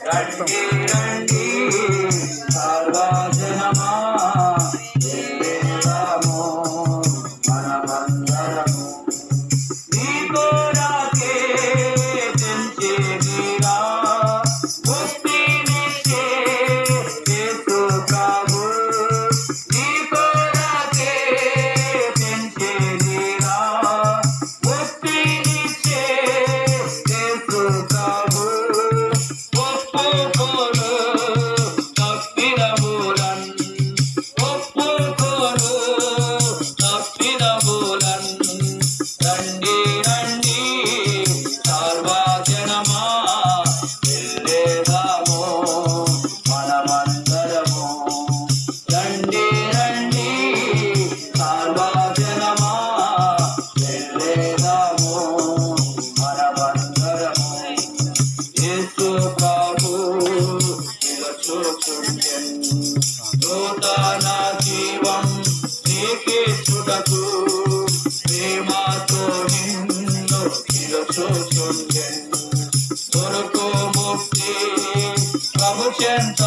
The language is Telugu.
రండి రండి సర్వజనమా వెళ్ళేదాము మనమందరము నీ కొరకే తెంచేదిరా ముక్తినిచ్చే యేసు ప్రభు నీ కొరకే తెంచేదిరా ముక్తినిచ్చే యేసు ప్రభు ఒప్పుకోను తప్పిదములన్ ఒప్పుకోను తప్పిదములన్ రండి రండి సర్వజనమా వెళ్ళేదాము మనమందరము రండి రండి సర్వజనమా వెళ్ళేదాము మనమందరము యేసు ప్రభు నిలుచుచుండెన్ నూతన జీవం నీకిచ్చుటకు ప్రేమతో నిన్ను నిలుచుచుండెన్ దొరకు ముక్తి ప్రభు చెంత